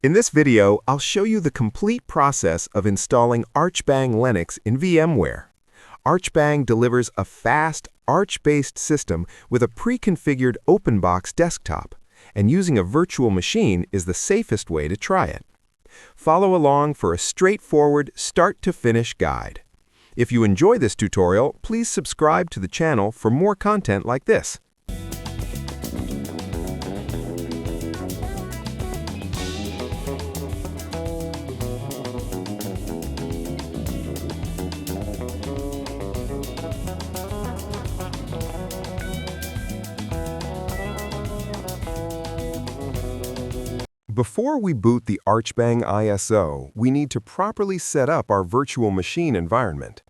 In this video, I'll show you the complete process of installing ArchBang Linux in VMware. ArchBang delivers a fast, Arch-based system with a pre-configured open-box desktop, and using a virtual machine is the safest way to try it. Follow along for a straightforward start-to-finish guide. If you enjoy this tutorial, please subscribe to the channel for more content like this. Before we boot the ArchBang ISO, we need to properly set up our virtual machine environment.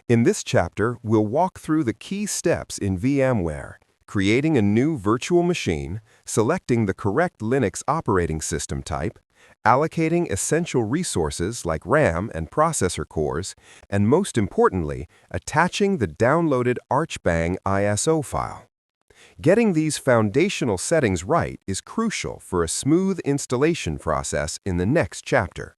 In this chapter, we'll walk through the key steps in VMware, creating a new virtual machine, selecting the correct Linux operating system type, allocating essential resources like RAM and processor cores, and most importantly, attaching the downloaded ArchBang ISO file. Getting these foundational settings right is crucial for a smooth installation process in the next chapter.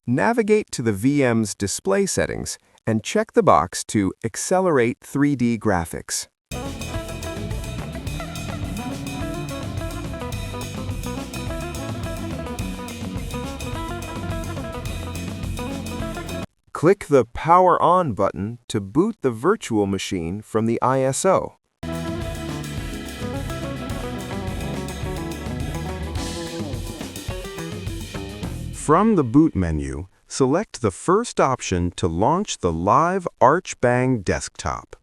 Navigate to the VM's display settings and check the box to accelerate 3D graphics. Click the Power On button to boot the virtual machine from the ISO. From the boot menu, select the first option to launch the live ArchBang desktop.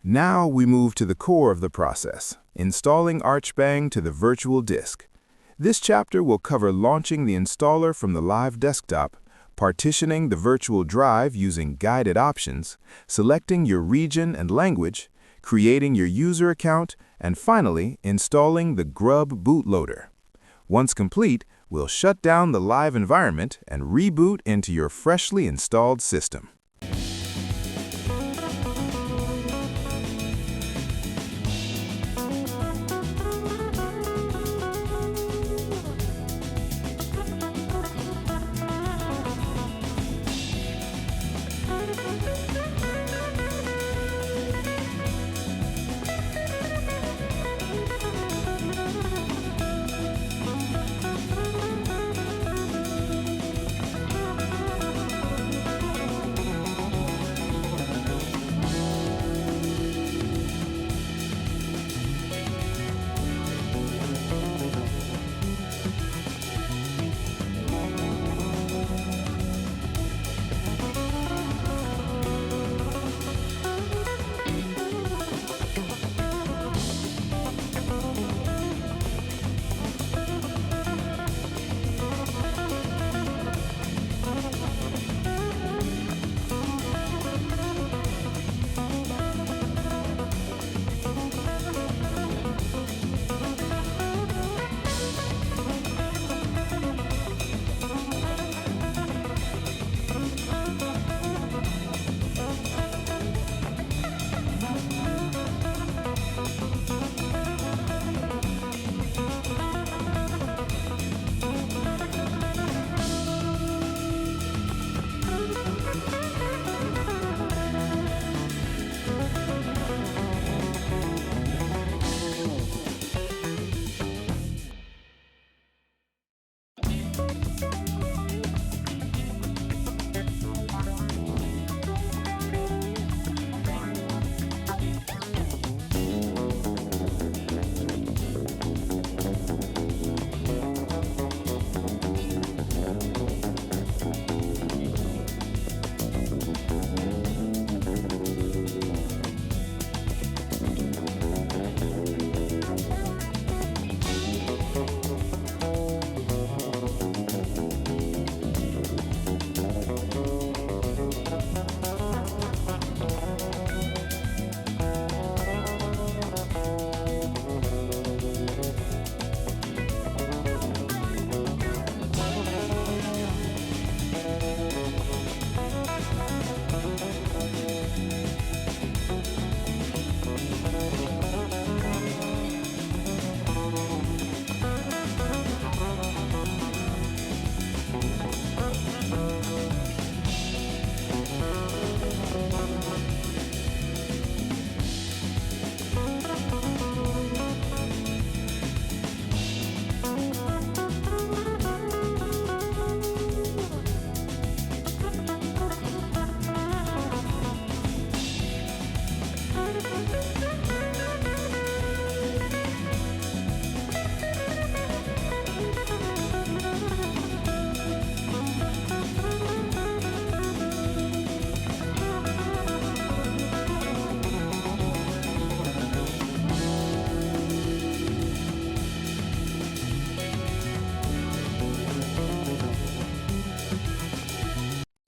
Now we move to the core of the process, installing ArchBang to the virtual disk. This chapter will cover launching the installer from the live desktop, partitioning the virtual drive using guided options, selecting your region and language, creating your user account, and finally, installing the Grub bootloader. Once complete, we'll shut down the live environment and reboot into your freshly installed system.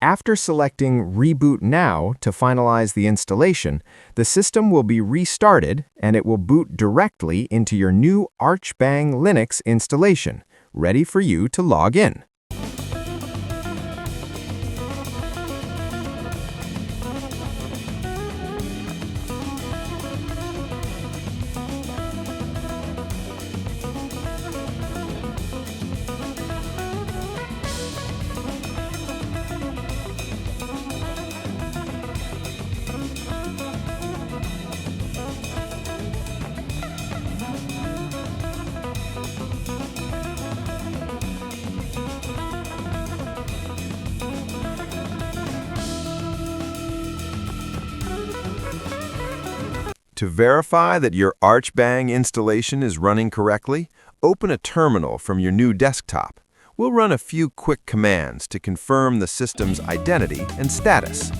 After selecting Reboot Now to finalize the installation, the system will be restarted and it will boot directly into your new ArchBang Linux installation, ready for you to log in. To verify that your ArchBang installation is running correctly, open a terminal from your new desktop. We'll run a few quick commands to confirm the system's identity and status.